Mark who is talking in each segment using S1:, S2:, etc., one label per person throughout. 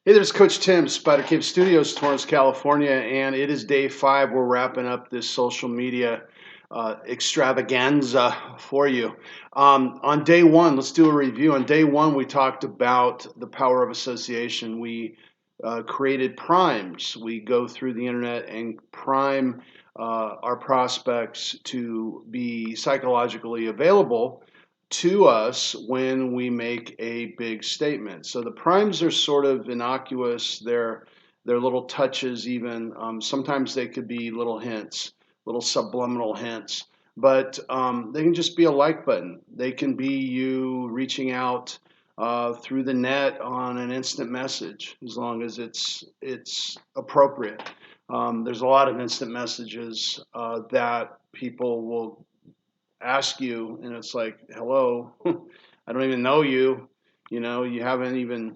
S1: Hey, there's Coach Tim, Spider Cave Studios, Torrance, California, and it is day 5. We're wrapping up this social media extravaganza for you. On day 1, let's do a review. On day 1, we talked about the power of association. We created primes. We go through the internet and prime our prospects to be psychologically available to us when we make a big statement. So the primes are sort of innocuous. They're little touches even. Sometimes they could be little hints, little subliminal hints. But they can just be a like button. They can be you reaching out through the net on an instant message, as long as it's appropriate. There's a lot of instant messages that people will ask you, and it's like, hello, I don't even know you. You haven't even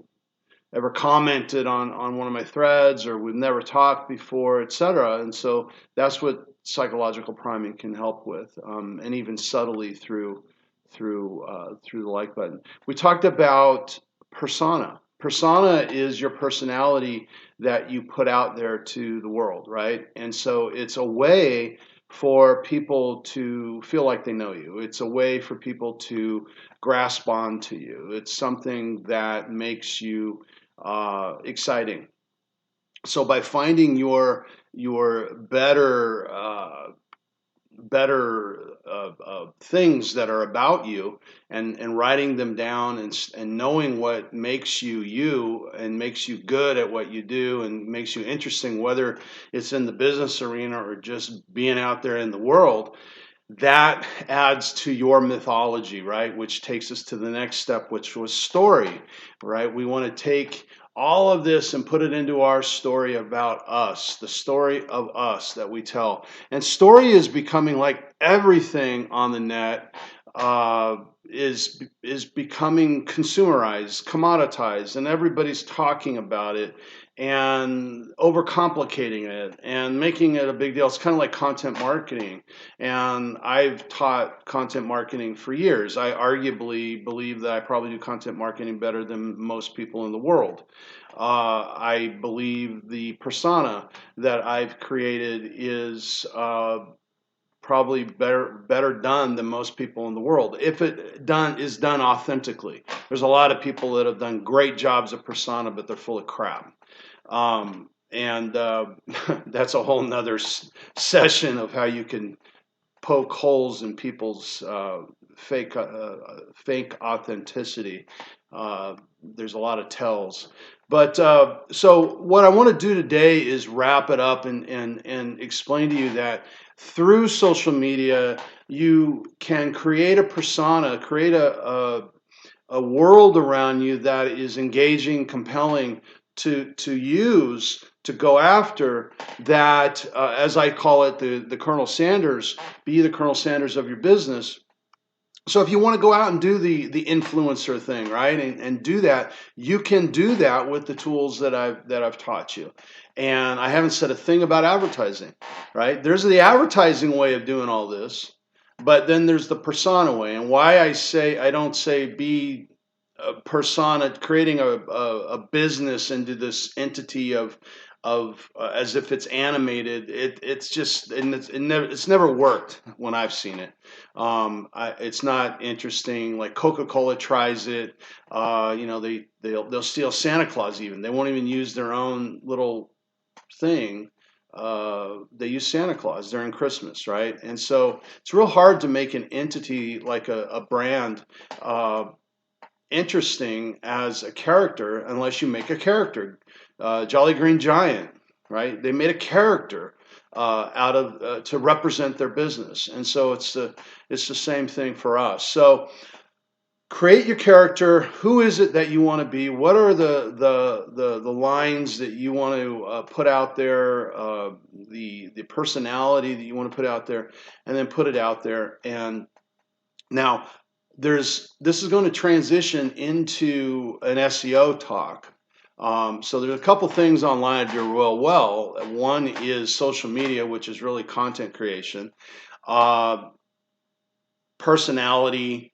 S1: ever commented on one of my threads, or we've never talked before, etc. And so that's what psychological priming can help with, and even subtly through the like button. We talked about persona. Persona is your personality that you put out there to the world, right? And so it's a way for people to feel like they know you. It's a way for people to grasp onto you. It's something that makes you exciting. So by finding your better things that are about you, and writing them down, and knowing what makes you you and makes you good at what you do and makes you interesting, whether it's in the business arena or just being out there in the world, that adds to your mythology, right? Which takes us to the next step, which was story, right? We want to take all of this and put it into our story about us, the story of us that we tell. And story is becoming, like everything on the net, is becoming consumerized, commoditized, and everybody's talking about it and overcomplicating it and making it a big deal. It's kind of like content marketing. And I've taught content marketing for years. I arguably believe that I probably do content marketing better than most people in the world. I believe the persona that I've created is probably better done than most people in the world, if it is done authentically. There's a lot of people that have done great jobs of persona, but they're full of crap. And that's a whole nother session of how you can poke holes in people's fake authenticity. There's a lot of tells. But so what I want to do today is wrap it up and explain to you that through social media, you can create a persona, create a world around you that is engaging, compelling to use, to go after, that, as I call it, the Colonel Sanders, be the Colonel Sanders of your business. So if you want to go out and do the influencer thing, right, and do that, you can do that with the tools that I've taught you. And I haven't said a thing about advertising, right? There's the advertising way of doing all this, but then there's the persona way. And why I don't say be a persona, creating a business into this entity of as if it's animated. It's just, and it's never worked when I've seen it. It's not interesting. Like Coca-Cola tries it. They'll steal Santa Claus even. They won't even use their own little thing. They use Santa Claus during Christmas, right? And so it's real hard to make an entity like a brand interesting as a character unless you make a character. Jolly Green Giant, right? They made a character out of to represent their business, and so it's the same thing for us. So create your character. Who is it that you want to be? What are the lines that you want to put out there? The personality that you want to put out there, and then put it out there. And now this is going to transition into an SEO talk. So there's a couple things online that do real well. One is social media, which is really content creation, personality,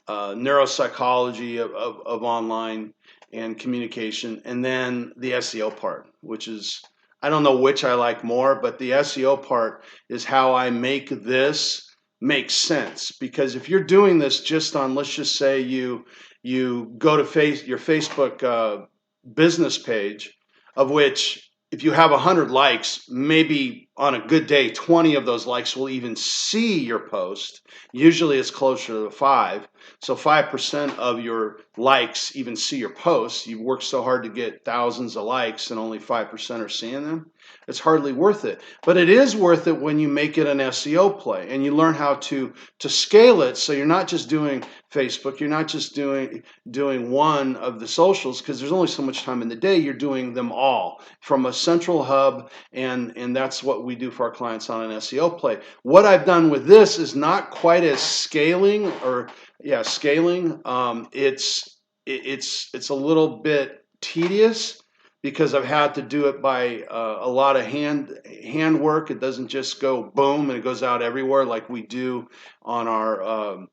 S1: neuropsychology of online and communication, and then the SEO part, which is, I don't know which I like more, but the SEO part is how I make this make sense. Because if you're doing this just on, let's just say you go to your Facebook business page, of which if you have 100 likes, maybe on a good day, 20 of those likes will even see your post. Usually it's closer to 5. So 5% of your likes even see your posts. You've worked so hard to get thousands of likes and only 5% are seeing them. It's hardly worth it. But it is worth it when you make it an SEO play and you learn how to scale it, so you're not just doing Facebook, you're not just doing one of the socials, because there's only so much time in the day. You're doing them all from a central hub, and that's what we do for our clients on an SEO play. What I've done with this is not quite as scaling, it's a little bit tedious because I've had to do it by a lot of hand work. It doesn't just go boom and it goes out everywhere like we do on our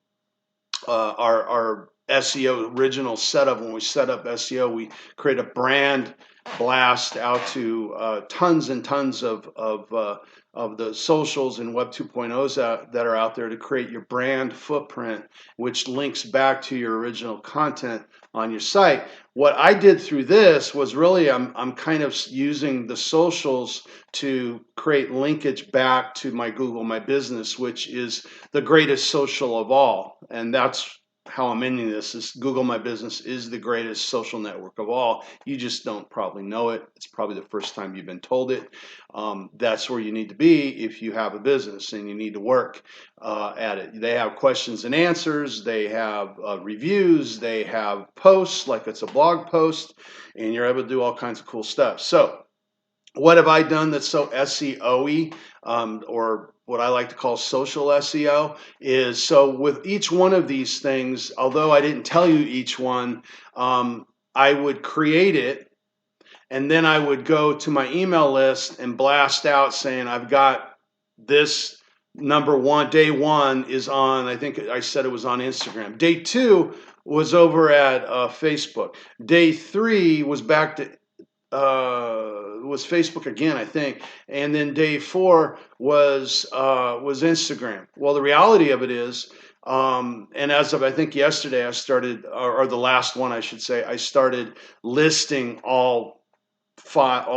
S1: SEO original setup. When we set up SEO, we create a brand blast out to tons and tons of the socials and Web 2.0s that are out there to create your brand footprint, which links back to your original content on your site. What I did through this was really I'm kind of using the socials to create linkage back to my Google My Business, which is the greatest social of all. And that's how I'm ending this, is Google My Business is the greatest social network of all. You just don't probably know it. It's probably the first time you've been told it. That's where you need to be if you have a business and you need to work at it. They have questions and answers. They have reviews. They have posts like it's a blog post, and you're able to do all kinds of cool stuff. So what have I done that's so SEO-y, or what I like to call social SEO, is, so with each one of these things, although I didn't tell you each one, I would create it, and then I would go to my email list and blast out saying, I've got this. Number one, day one is on, I think I said it was on Instagram. Day two was over at Facebook. Day three was back to was Facebook again, I think, and then day four was Instagram. Well, the reality of it is, and as of I think yesterday, I started, or the last one I should say, I started listing all five.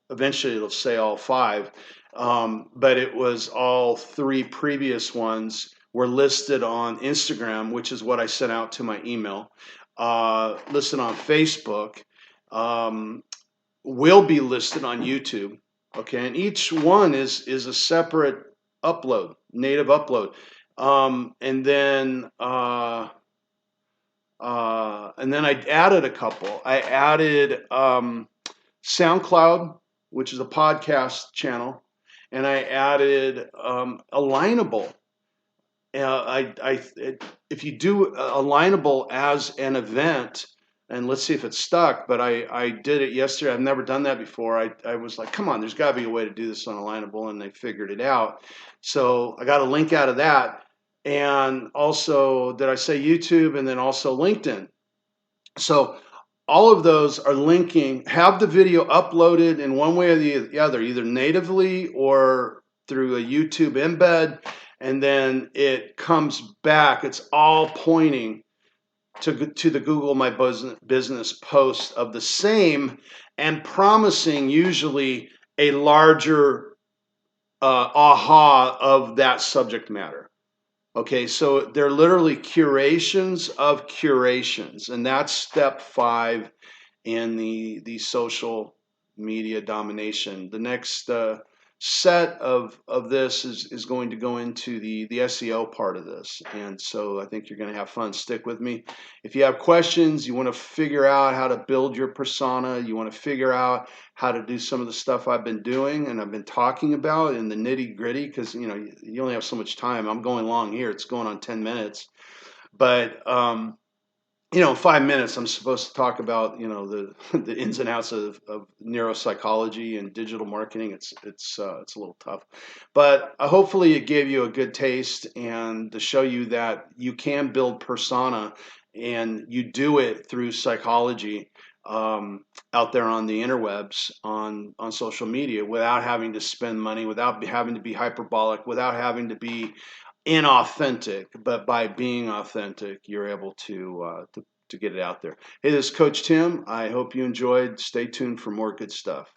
S1: Eventually, it'll say all five, but it was all 3 previous ones were listed on Instagram, which is what I sent out to my email. Listed on Facebook. Will be listed on YouTube, okay, and each one is a separate upload, native upload, and then I added a couple. I added SoundCloud, which is a podcast channel, and I added Alignable. If you do Alignable as an event, and let's see if it's stuck, but I did it yesterday. I've never done that before. I was like, come on, there's got to be a way to do this on Alignable, and they figured it out. So I got a link out of that. And also, did I say YouTube, and then also LinkedIn? So all of those are linking, have the video uploaded in one way or the other, either natively or through a YouTube embed, and then it comes back. It's all pointing to the Google My Business post of the same, and promising usually a larger aha of that subject matter. Okay, so they're literally curations of curations, and that's step 5 in the social media domination. The next set of this is going to go into the SEO part of this, and so I think you're going to have fun. Stick with me. If you have questions, you want to figure out how to build your persona, you want to figure out how to do some of the stuff I've been doing and I've been talking about in the nitty gritty, because you only have so much time. I'm going long here. It's going on 10 minutes, but in 5 minutes, I'm supposed to talk about, the ins and outs of neuropsychology and digital marketing. It's a little tough, but hopefully it gave you a good taste and to show you that you can build persona, and you do it through psychology, out there on the interwebs, on social media, without having to spend money, without having to be hyperbolic, without having to be inauthentic, but by being authentic, you're able to get it out there. Hey, this is Coach Tim. I hope you enjoyed. Stay tuned for more good stuff.